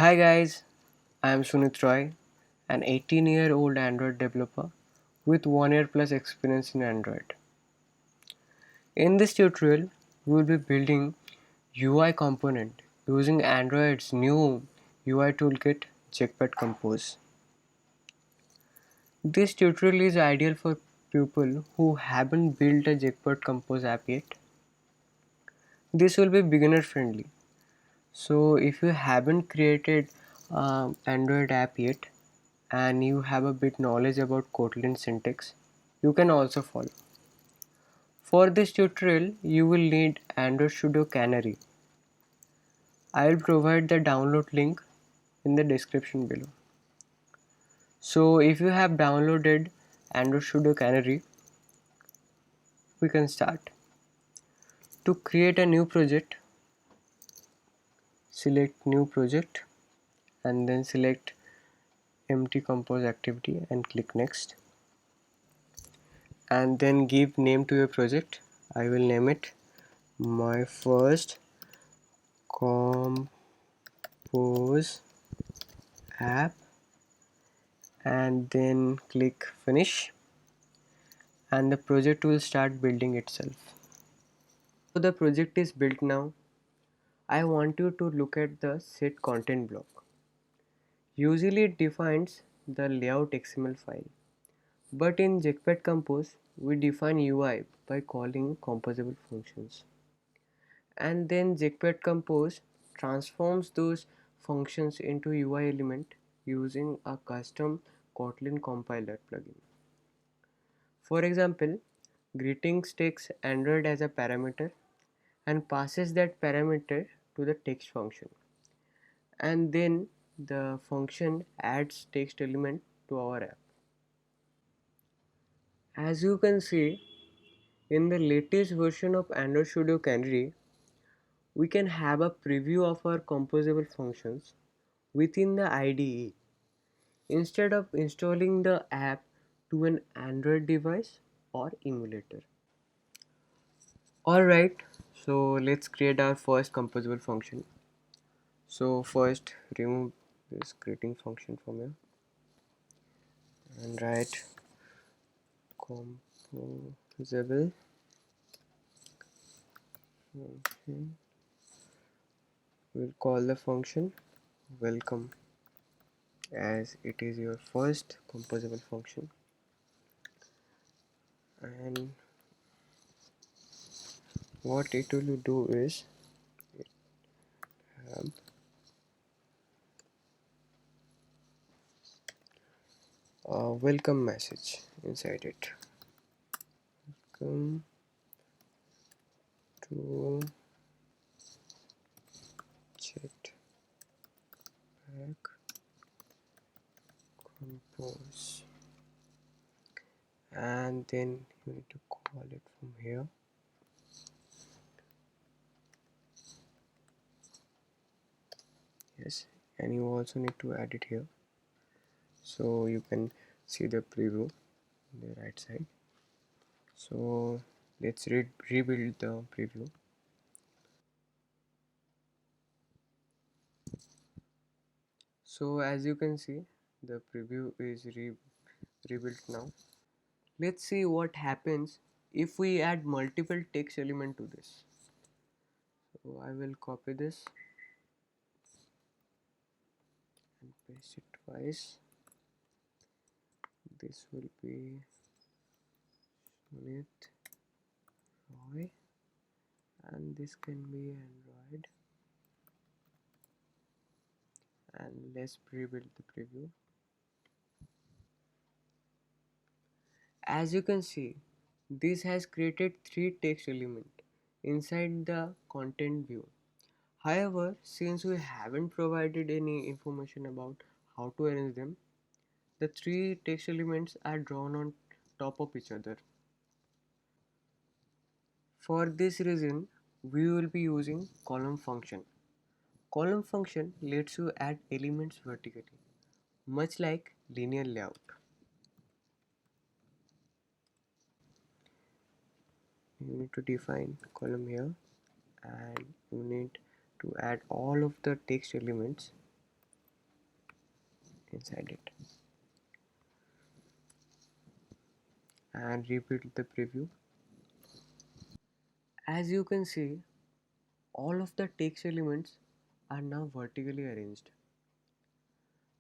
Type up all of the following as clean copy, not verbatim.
Hi guys, I am Sunit Roy, an 18-year-old Android developer with 1 year plus experience in Android. In this tutorial, we will be building UI component using Android's new UI toolkit Jetpack Compose. This tutorial is ideal for people who haven't built a Jetpack Compose app yet. This will be beginner friendly. So if you haven't created Android app yet, and you have a bit knowledge about Kotlin syntax, you can also follow. For this tutorial, you will need Android Studio Canary. I will provide the download link in the description below. So if you have downloaded Android Studio Canary, we can start. To create a new project, select new project and then select empty compose activity and click next, and then give name to your project. I will name it my first compose app and then click finish, and the project will start building itself. So the project is built now. I want you to look at the set content block. Usually it defines the layout XML file, but in Jetpack Compose we define UI by calling composable functions, and then Jetpack Compose transforms those functions into UI element using a custom Kotlin compiler plugin. For example, greetings takes Android as a parameter and passes that parameter to the text function, and then the function adds text element to our app. As you can see, in the latest version of Android Studio Canary, we can have a preview of our composable functions within the IDE instead of installing the app to an Android device or emulator. Alright, so let's create our first composable function. So first remove this greeting function from here and write composable function. We'll call the function welcome as it is your first composable function, and what it will do is have a welcome message inside it. Come to Jetpack Compose, and then you need to call it from here. Yes, and you also need to add it here so you can see the preview on the right side. So let's rebuild the preview. So as you can see, the preview is rebuilt now. Let's see what happens if we add multiple text element to this. So I will copy this and paste it twice. This will be Sunit Roy, and this can be Android, and let's rebuild the preview. As you can see, this has created three text elements inside the content view. However, since we haven't provided any information about how to arrange them, the three text elements are drawn on top of each other. For this reason, we will be using column function. Column function lets you add elements vertically, much like linear layout. You need to define column here, and you need to add all of the text elements inside it and repeat the preview. As you can see, all of the text elements are now vertically arranged.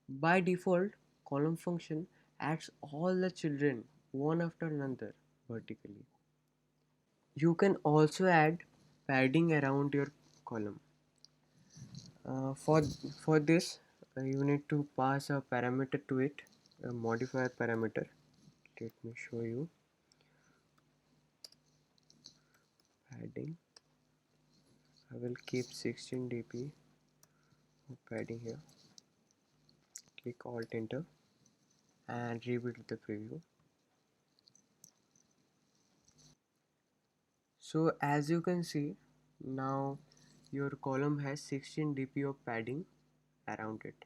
By default, column function adds all the children one after another vertically. You can also add padding around your column. For this, you need to pass a parameter to it, a modifier parameter. Let me show you. Padding. I will keep 16 dp of padding here. Click Alt Enter and rebuild the preview. So as you can see, now your column has 16 dp of padding around it.